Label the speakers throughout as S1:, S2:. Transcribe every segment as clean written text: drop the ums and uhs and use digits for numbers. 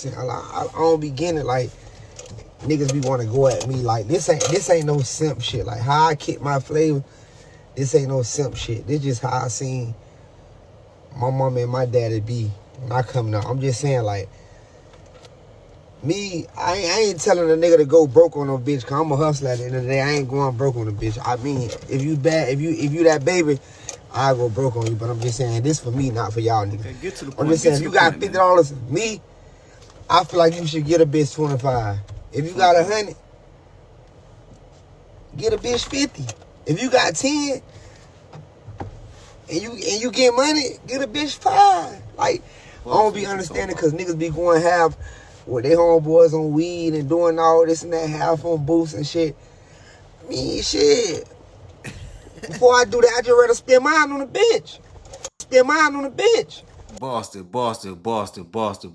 S1: I don't be getting it like niggas be want to go at me like this ain't no simp shit. Like how I kick my flavor, this ain't no simp shit. This just how I seen my mama and my daddy be when I coming up. I'm just saying like me, I ain't telling a nigga to go broke on no bitch, cause I'm a hustler at the end of the day. I ain't going broke on a bitch. I mean, if you bad, if you that baby, I go broke on you. But I'm just saying this for me, not for y'all niggas.
S2: Okay, get to the point.
S1: I'm just saying if you got $50, me, I feel like you should get a bitch 25. If you got 100, get a bitch 50. If you got 10 and you get money, get a bitch 5. Like I don't be understanding because niggas be going half with their homeboys on weed and doing all this and that, half on boosts and shit. I mean, shit. Before I do that, I just rather spend mine on the bitch.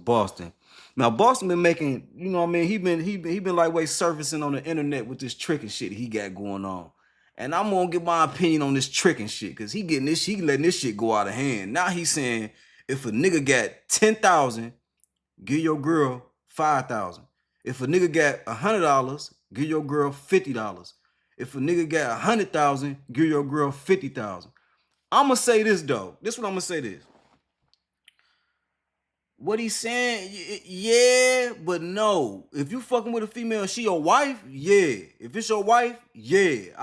S2: Boston. Now Boston been making, you know what I mean, he been lightweight surfacing on the internet with this tricking shit he got going on. And I'm gonna give my opinion on this tricking shit, cause he letting this shit go out of hand. Now he's saying if a nigga got 10,000, give your girl 5,000. If a nigga got $100, give your girl $50. If a nigga got 100,000, give your girl 50,000. I'ma say this though. This what I'ma say this. What he's saying, yeah, but no. If you fucking with a female, she your wife, yeah. If it's your wife, yeah.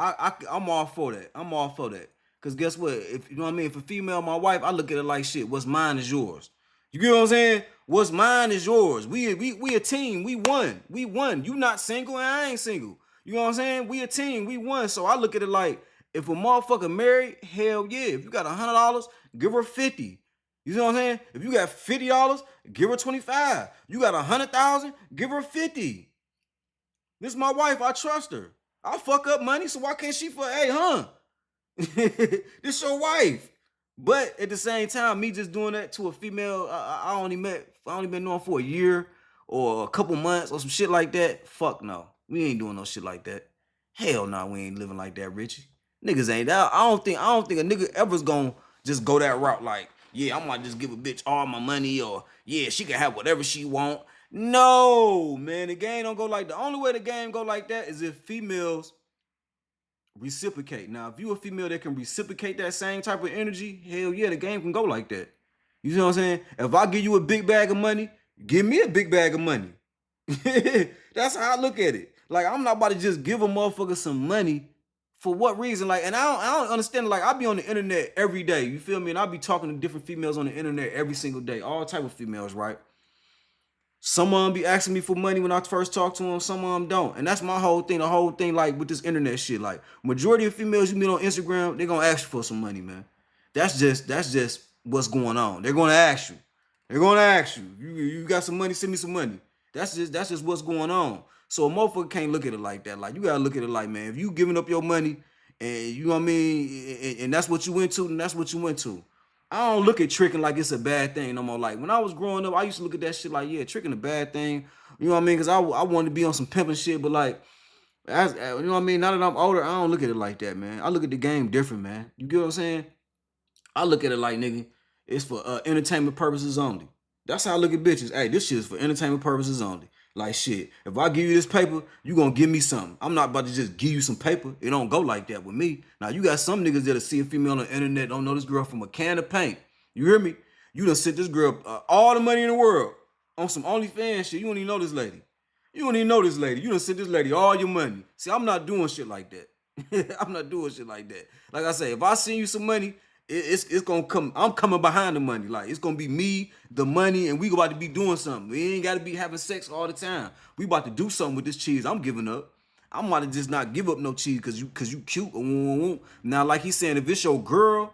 S2: I'm all for that. I'm all for that. Cause guess what? If you know what I mean, if a female my wife, I look at it like shit. What's mine is yours. You get what I'm saying? What's mine is yours. We a team. We won. We won. You not single and I ain't single. You know what I'm saying? We a team. We won. So I look at it like if a motherfucker married, hell yeah. If you got $100, give her 50. You know what I'm saying? If you got $50, give her 25. You got 100,000, give her 50. This is my wife. I trust her. I fuck up money, so why can't she hey, huh? This your wife. But at the same time, me just doing that to a female I only been knowing for a year or a couple months or some shit like that. Fuck no. We ain't doing no shit like that. Hell no, we ain't living like that, Richie. Niggas ain't that. I don't think a nigga ever's gonna just go that route like, yeah, I'm gonna just give a bitch all my money, or yeah, she can have whatever she want. No, man, the game don't go like that. The only way the game go like that is if females reciprocate. Now, if you a female that can reciprocate that same type of energy, hell yeah, the game can go like that. You know what I'm saying? If I give you a big bag of money, give me a big bag of money. That's how I look at it. Like, I'm not about to just give a motherfucker some money. For what reason? Like, and I don't understand. Like, I be on the internet every day. You feel me? And I be talking to different females on the internet every single day. All type of females, right? Some of them be asking me for money when I first talk to them. Some of them don't. And that's my whole thing. The whole thing, like, with this internet shit. Like, majority of females you meet on Instagram, they gonna ask you for some money, man. That's just what's going on. They're gonna ask you. They're gonna ask you. You got some money? Send me some money. That's just what's going on. So a motherfucker can't look at it like that. Like, you gotta look at it like, man, if you giving up your money and you know what I mean, and that's what you went to, then that's what you went to. I don't look at tricking like it's a bad thing no more. Like, when I was growing up, I used to look at that shit like, yeah, tricking a bad thing. You know what I mean? Because I wanted to be on some pimping shit, but like, you know what I mean? Now that I'm older, I don't look at it like that, man. I look at the game different, man. You get what I'm saying? I look at it like, nigga, it's for entertainment purposes only. That's how I look at bitches. Hey, this shit is for entertainment purposes only. Like, shit, if I give you this paper, you gonna give me something. I'm not about to just give you some paper. It don't go like that with me. Now, you got some niggas that'll see a female on the internet, don't know this girl from a can of paint. You hear me? You done sent this girl all the money in the world on some OnlyFans shit. You don't even know this lady. You don't even know this lady. You done sent this lady all your money. See, I'm not doing shit like that. I'm not doing shit like that. Like I say, if I send you some money, it's gonna come. I'm coming behind the money. Like, it's gonna be me, the money, and we about to be doing something. We ain't gotta be having sex all the time. We about to do something with this cheese I'm giving up. I'm about to just not give up no cheese cause you cute. Now, like he's saying, if it's your girl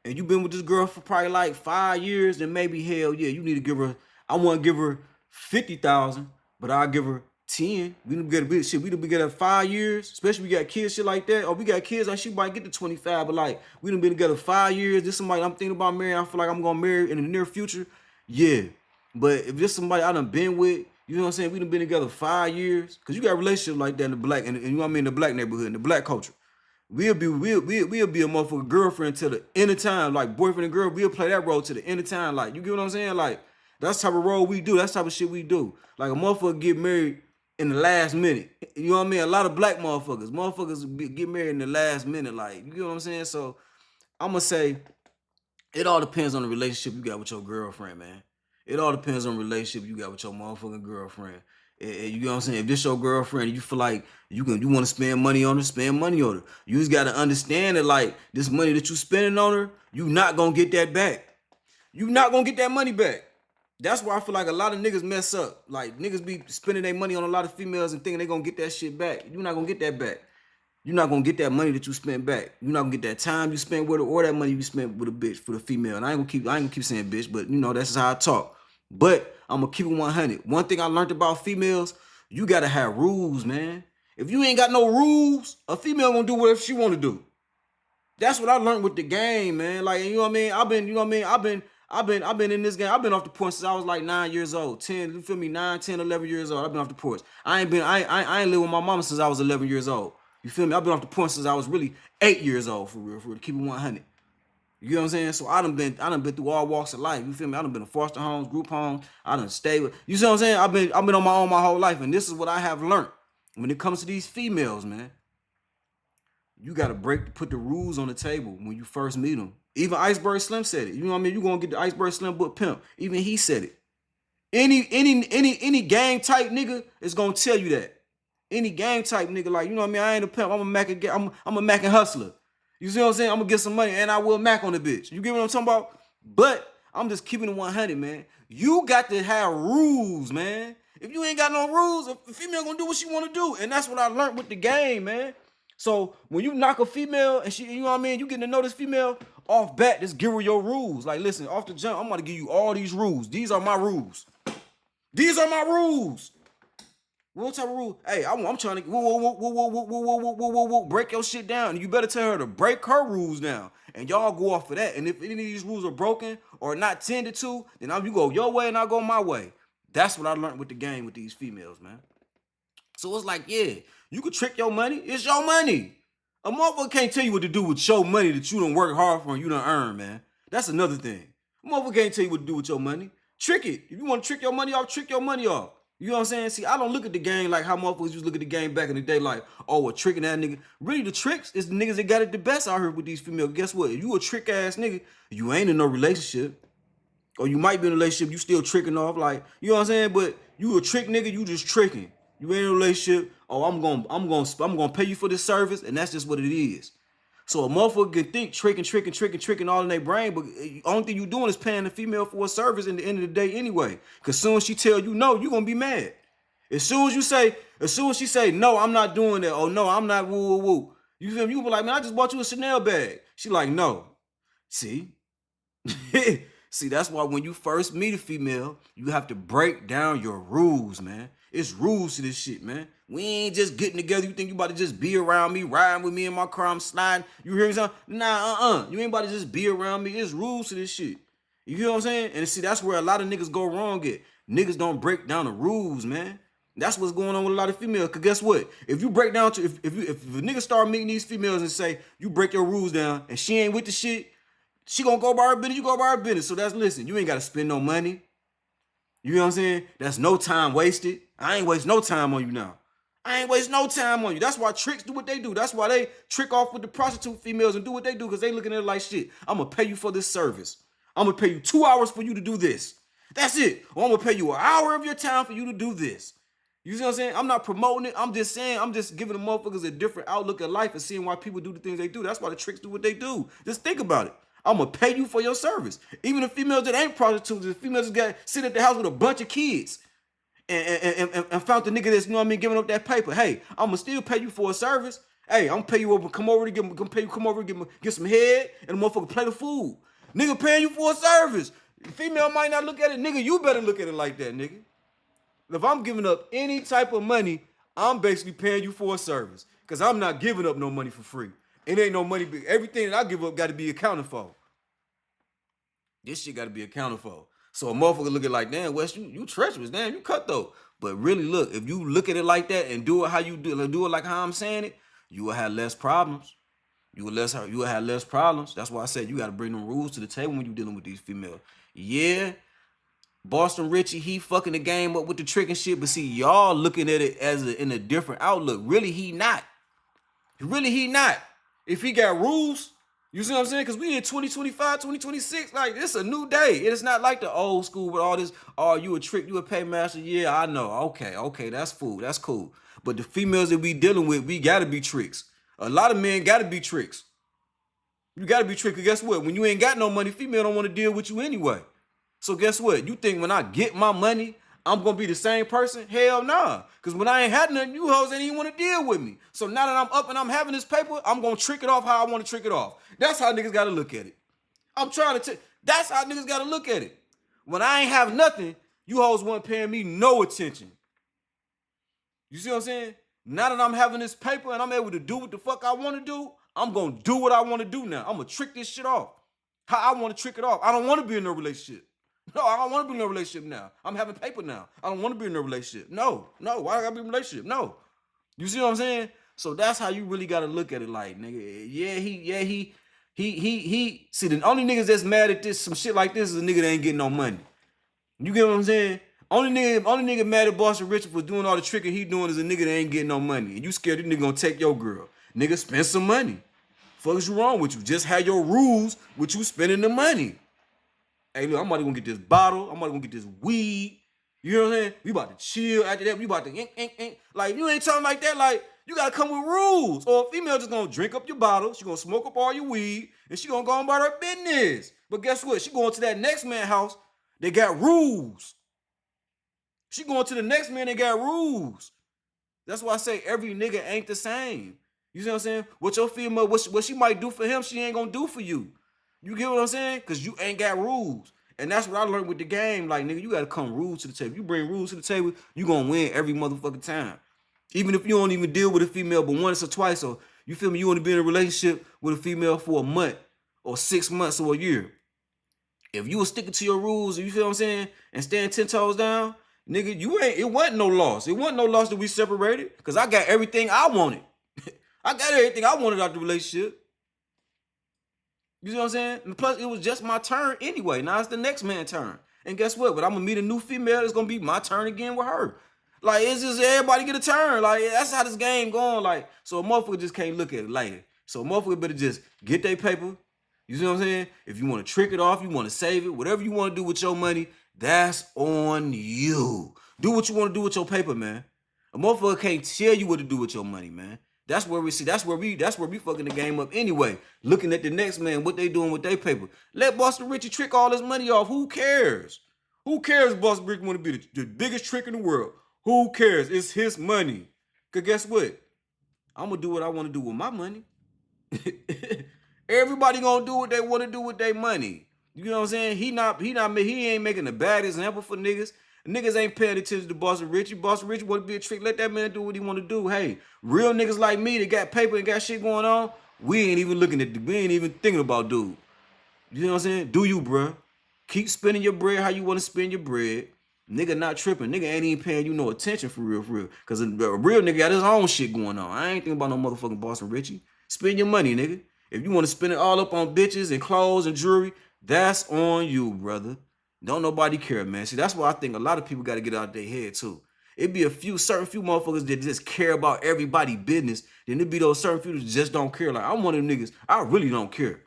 S2: and you been with this girl for probably like 5 years, then maybe hell yeah, you need to give her. I want to give her 50,000, but I'll give her 10. We done get a bit shit. We done been together 5 years, especially we got kids, shit like that. Or we got kids, like she might get to 25, but like we done been together 5 years. This somebody I'm thinking about marrying. I feel like I'm gonna marry in the near future. Yeah, but if this somebody I done been with, you know what I'm saying? We done been together 5 years, cause you got relationships like that in the black and you know what I mean, in the black neighborhood, in the black culture. We'll be a motherfucking girlfriend till the end of time, like boyfriend and girl. We'll play that role till the end of time. Like, you get what I'm saying? Like, That's the type of role we do. That's the type of shit we do. Like a motherfucker get married in the last minute. You know what I mean? A lot of black motherfuckers get married in the last minute. Like, you know what I'm saying? So I'm gonna say it all depends on the relationship you got with your girlfriend, man. It all depends on the relationship you got with your motherfucking girlfriend. You know what I'm saying? If this your girlfriend, you feel like you want to spend money on her, spend money on her. You just gotta understand that like this money that you spending on her, you not gonna get that back. You not gonna get that money back. That's why I feel like a lot of niggas mess up. Like niggas be spending their money on a lot of females and thinking they gonna get that shit back. You're not gonna get that back. You're not gonna get that money that you spent back. You're not gonna get that time you spent with her or that money you spent with a bitch for the female. And I ain't gonna keep saying bitch, but you know that's just how I talk. But I'm gonna keep it 100. One thing I learned about females, you gotta have rules, man. If you ain't got no rules, a female gonna do whatever she wanna do. That's what I learned with the game, man. Like, you know what I mean? I've been in this game. I've been off the porch since I was like 9 years old. 10, you feel me? 9, 10, 11 years old. I've been off the porch. I ain't lived with my mama since I was 11 years old. You feel me? I've been off the porch since I was really 8 years old, for real, to keep it 100. You know what I'm saying? So I done been through all walks of life. You feel me? I done been in foster homes, group homes. I done stayed with, you see what I'm saying? I've been on my own my whole life, and this is what I have learned when it comes to these females, man. You gotta put the rules on the table when you first meet them. Even Iceberg Slim said it. You know what I mean? You gonna get the Iceberg Slim book pimp. Even he said it. Any gang type nigga is gonna tell you that. Any gang type nigga, like, you know what I mean? I ain't a pimp. I'm a Mac and hustler. You see what I'm saying? I'm gonna get some money and I will Mac on the bitch. You get what I'm talking about? But I'm just keeping it 100, man. You got to have rules, man. If you ain't got no rules, a female gonna do what she wanna do. And that's what I learned with the game, man. So when you knock a female and she, you know what I mean, you getting to know this female off bat, just give her your rules. Like, listen, off the jump, I'm gonna give you all these rules. These are my rules. These are my rules. What type of rule? Hey, I'm trying to break your shit down. You better tell her to break her rules down. And y'all go off of that. And if any of these rules are broken or not tended to, then you go your way and I go my way. That's what I learned with the game with these females, man. So it's like, yeah, you can trick your money. It's your money. A motherfucker can't tell you what to do with your money that you done work hard for and you done earn, man. That's another thing. A motherfucker can't tell you what to do with your money. Trick it. If you want to trick your money off, trick your money off. You know what I'm saying? See, I don't look at the game like how motherfuckers used to look at the game back in the day like, oh, we're tricking that nigga. Really, the tricks is the niggas that got it the best out here with these females. Guess what? If you a trick ass nigga, you ain't in no relationship. Or you might be in a relationship, you still tricking off. Like, you know what I'm saying? But you a trick nigga, you just tricking. You ain't in a relationship. Oh, I'm gonna pay you for this service, and that's just what it is. So a motherfucker can think tricking all in their brain, but the only thing you doing is paying the female for a service in the end of the day anyway. Cause soon as she tell you no, you gonna be mad. As soon as she say, no, I'm not doing that, or no, I'm not woo. You feel me? You be like, man, I just bought you a Chanel bag. She like, no. See? See, that's why when you first meet a female, you have to break down your rules, man. It's rules to this shit, man. We ain't just getting together. You think you about to just be around me, riding with me in my car, I'm sliding. You hear me saying? Nah, You ain't about to just be around me. It's rules to this shit. You hear what I'm saying? And see, that's where a lot of niggas go wrong at. Niggas don't break down the rules, man. That's what's going on with a lot of females. Cause guess what? If you break down to, if a nigga start meeting these females and say, you break your rules down and she ain't with the shit, she gonna go by her business, you go by her business. So listen, you ain't gotta spend no money. You know what I'm saying? That's no time wasted. I ain't waste no time on you now. I ain't waste no time on you. That's why tricks do what they do. That's why they trick off with the prostitute females and do what they do, because they looking at it like, shit, I'm gonna pay you for this service. I'm gonna pay you 2 hours for you to do this. That's it. Or I'm gonna pay you an hour of your time for you to do this. You see what I'm saying? I'm not promoting it. I'm just saying, I'm just giving the motherfuckers a different outlook at life and seeing why people do the things they do. That's why the tricks do what they do. Just think about it. I'm gonna pay you for your service. Even the females that ain't prostitutes, the females that got sit at the house with a bunch of kids and found the nigga that's, you know what I mean, giving up that paper. Hey, I'm gonna still pay you for a service. Hey, I'm gonna pay you over, come over to get some head and a motherfucker plate of food. Nigga paying you for a service. The female might not look at it, nigga. You better look at it like that, nigga. If I'm giving up any type of money, I'm basically paying you for a service. Because I'm not giving up no money for free. It ain't no money. Everything that I give up got to be accounted for. This shit got to be accounted for. So a motherfucker look at it like, damn, Wes, you treacherous. Damn, you cutthroat. But really, look, if you look at it like that and do it how you do it like how I'm saying it, you will have less problems. You will have less problems. That's why I said you got to bring them rules to the table when you're dealing with these females. Yeah, Boston Richey, he fucking the game up with the trick and shit. But see, y'all looking at it as in a different outlook. Really, he not. Really, he not. If he got rules, you see what I'm saying? Because we in 2025, 2026. Like, it's a new day. It's not like the old school with all this, oh, you a trick, you a paymaster. Yeah, I know. Okay, that's fool. That's cool. But the females that we dealing with, we got to be tricks. A lot of men got to be tricks. You got to be tricky. Guess what? When you ain't got no money, female don't want to deal with you anyway. So guess what? You think when I get my money, I'm going to be the same person? Hell nah. Because when I ain't had nothing, you hoes ain't even want to deal with me. So now that I'm up and I'm having this paper, I'm going to trick it off how I want to trick it off. That's how niggas got to look at it. I'm trying to that's how niggas got to look at it. When I ain't have nothing, you hoes weren't paying me no attention. You see what I'm saying? Now that I'm having this paper and I'm able to do what the fuck I want to do, I'm going to do what I want to do now. I'm going to trick this shit off. How I want to trick it off. I don't want to be in a relationship. No, I don't want to be in a relationship now. I'm having paper now. I don't want to be in a relationship. No. Why I got to be in a relationship? No. You see what I'm saying? So that's how you really got to look at it like, nigga. He. See, the only niggas that's mad at this, some shit like this is a nigga that ain't getting no money. You get what I'm saying? Only nigga mad at Boston Richey for doing all the tricking he doing is a nigga that ain't getting no money. And you scared this nigga gonna take your girl. Nigga, spend some money. Fuck is you wrong with you? Just have your rules with you spending the money. Hey, look, I'm about to go get this bottle. I'm about to go get this weed. You know what I'm saying? We about to chill after that. We about to Like, you ain't talking like that. Like, you gotta come with rules. Or a female just gonna drink up your bottle. She gonna smoke up all your weed. And she gonna go on about her business. But guess what? She going to that next man's house. They got rules. She going to the next man that got rules. That's why I say every nigga ain't the same. You see what I'm saying? What your female, what she might do for him, she ain't gonna do for you. You get what I'm saying? Because you ain't got rules. And that's what I learned with the game. Like, nigga, you gotta come rules to the table. You bring rules to the table, you gonna win every motherfucking time. Even if you don't even deal with a female but once or twice, or you feel me, you want to be in a relationship with a female for a month or 6 months or a year. If you were sticking to your rules, you feel what I'm saying, and stand 10 toes down, nigga, it wasn't no loss. It wasn't no loss that we separated, because I got everything I wanted. I got everything I wanted out the relationship. You see what I'm saying? And plus, it was just my turn anyway. Now it's the next man's turn. And guess what? But I'm going to meet a new female. It's going to be my turn again with her. Like, it's just everybody get a turn. Like, that's how this game going. Like, so a motherfucker just can't look at it later. So a motherfucker better just get their paper. You see what I'm saying? If you want to trick it off, you want to save it, whatever you want to do with your money, that's on you. Do what you want to do with your paper, man. A motherfucker can't tell you what to do with your money, man. That's where we fucking the game up anyway. Looking at the next man, what they doing with their paper. Let Boston Richey trick all his money off. Who cares? Who cares if Boston Richey want to be the biggest trick in the world? Who cares? It's his money. Because guess what? I'm going to do what I want to do with my money. Everybody gonna do what they want to do with their money. You know what I'm saying? He ain't making a bad example for niggas. Niggas ain't paying attention to Boston Richey. Boston Richey want to be a trick. Let that man do what he want to do. Hey, real niggas like me that got paper and got shit going on, we ain't even thinking about dude. You know what I'm saying? Do you, bruh? Keep spending your bread how you want to spend your bread. Nigga not tripping. Nigga ain't even paying you no attention for real. Because a real nigga got his own shit going on. I ain't thinking about no motherfucking Boston Richey. Spend your money, nigga. If you want to spend it all up on bitches and clothes and jewelry, that's on you, brother. Don't nobody care, man. See, that's why I think a lot of people got to get out of their head, too. It be certain few motherfuckers that just care about everybody's business. Then it be those certain few that just don't care. Like, I'm one of them niggas, I really don't care.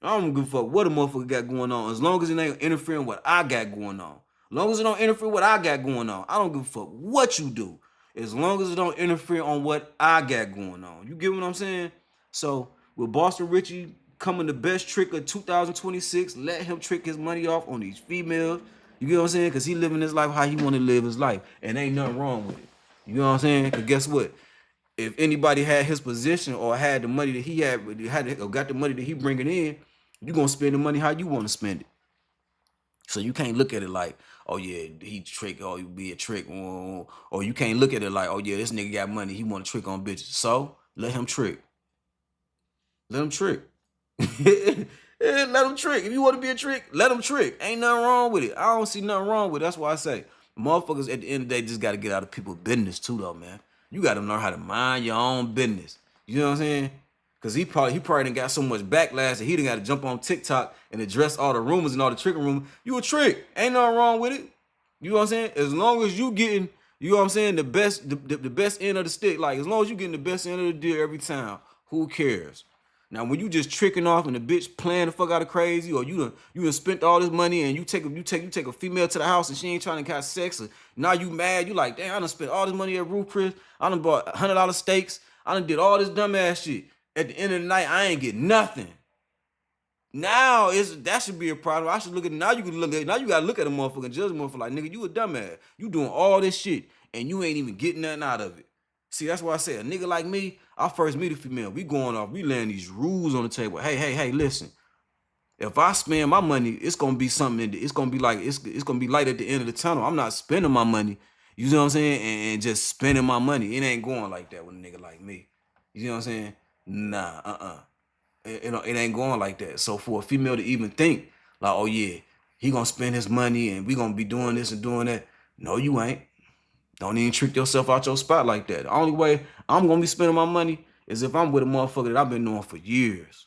S2: I don't give a fuck what a motherfucker got going on. As long as it ain't interfering with what I got going on. As long as it don't interfere with what I got going on. I don't give a fuck what you do. As long as it don't interfere on what I got going on. You get what I'm saying? So, with Boston Richey coming the best trick of 2026, let him trick his money off on these females. You get what I'm saying? Because he living his life how he want to live his life. And ain't nothing wrong with it. You know what I'm saying? Because guess what? If anybody had his position or had the money that he had or got the money that he bringing in, you going to spend the money how you want to spend it. So you can't look at it like, oh yeah, he trick, or you be a trick. Or you can't look at it like, oh yeah, this nigga got money, he want to trick on bitches. So let him trick. Let him trick. Let him trick. If you want to be a trick, let him trick. Ain't nothing wrong with it. I don't see nothing wrong with it. That's why I say, motherfuckers at the end of the day just got to get out of people's business too, though, man. You got to learn how to mind your own business. You know what I'm saying? Cause he probably done got so much backlash that he done got to jump on TikTok and address all the rumors and all the tricking rumors. You a trick. Ain't nothing wrong with it. You know what I'm saying? As long as you getting, you know what I'm saying, the best end of the stick. Like as long as you getting the best end of the deal every time, who cares? Now when you just tricking off and the bitch playing the fuck out of crazy, or you done spent all this money and you take a female to the house and she ain't trying to have sex, and now you mad, you like, damn, I done spent all this money at Roof Chris, I done bought $100 steaks, I done did all this dumbass shit. At the end of the night, I ain't get nothing. Now that should be a problem. I should look at now. You gotta look at a motherfucker and judge a motherfucker like, nigga, you a dumbass. You doing all this shit and you ain't even getting nothing out of it. See, that's why I say a nigga like me, I first meet a female. We going off, we laying these rules on the table. Hey, listen. If I spend my money, it's gonna be something. It's gonna be like it's gonna be light at the end of the tunnel. I'm not spending my money. You know what I'm saying? And just spending my money. It ain't going like that with a nigga like me. You know what I'm saying? Nah, it ain't going like that. So for a female to even think like, oh yeah, he gonna spend his money and we gonna be doing this and doing that. No, you ain't. Don't even trick yourself out your spot like that. The only way I'm gonna be spending my money is if I'm with a motherfucker that I've been knowing for years.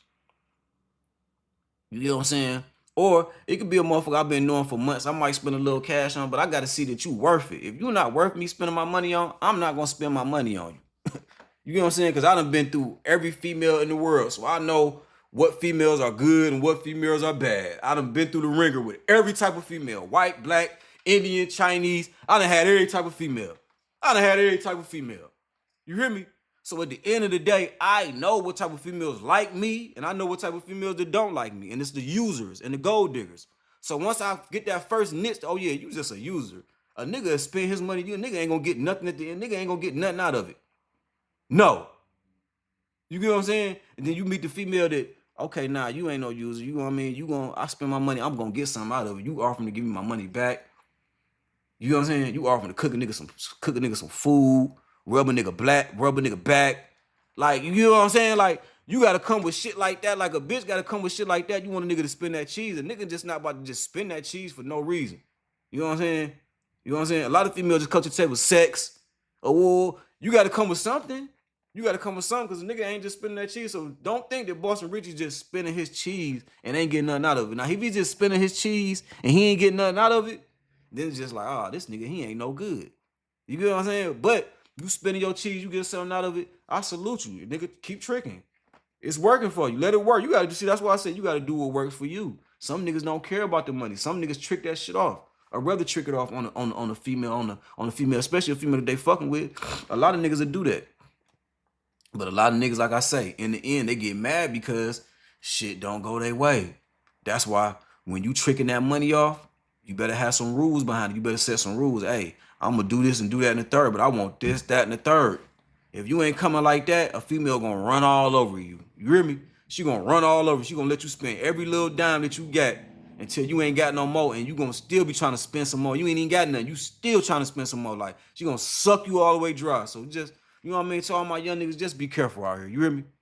S2: You know what I'm saying? Or it could be a motherfucker I've been knowing for months. I might spend a little cash on, but I gotta see that you worth it. If you're not worth me spending my money on, I'm not gonna spend my money on you. You know what I'm saying? Because I done been through every female in the world. So I know what females are good and what females are bad. I done been through the ringer with every type of female. White, black, Indian, Chinese. I done had every type of female. You hear me? So at the end of the day, I know what type of females like me and I know what type of females that don't like me. And it's the users and the gold diggers. So once I get that first niche, oh yeah, you just a user. A nigga spend his money, a nigga ain't gonna get nothing at the end. Nigga ain't gonna get nothing out of it. No. You get what I'm saying? And then you meet the female that, okay, nah, you ain't no user. You know what I mean? I spend my money, I'm gonna get something out of it. You offering to give me my money back. You know what I'm saying? You offering to cook a nigga some food, rub a nigga back. Like, you know what I'm saying? Like, you gotta come with shit like that. Like a bitch gotta come with shit like that. You want a nigga to spend that cheese. A nigga just not about to just spend that cheese for no reason. You know what I'm saying? A lot of females just come to the table with sex. Or you gotta come with something. Because a nigga ain't just spending that cheese. So don't think that Boston Richey just spending his cheese and ain't getting nothing out of it. Now, if he just spending his cheese and he ain't getting nothing out of it, then it's just like, oh, this nigga, he ain't no good. You get what I'm saying? But you spending your cheese, you get something out of it, I salute you. Nigga, keep tricking. It's working for you. Let it work. You gotta see. That's why I said you gotta do what works for you. Some niggas don't care about the money. Some niggas trick that shit off. I'd rather trick it off on a female, especially a female that they fucking with. A lot of niggas will do that. But a lot of niggas, like I say, in the end, they get mad because shit don't go their way. That's why when you tricking that money off, you better have some rules behind it. You better set some rules. Hey, I'm gonna do this and do that in the third, but I want this, that, and the third. If you ain't coming like that, a female gonna run all over you. You hear me? She gonna run all over. She gonna let you spend every little dime that you got until you ain't got no more, and you gonna still be trying to spend some more. You ain't even got nothing. You still trying to spend some more. Like, she gonna suck you all the way dry. So just, you know what I mean? To all my young niggas, just be careful out here. You hear me?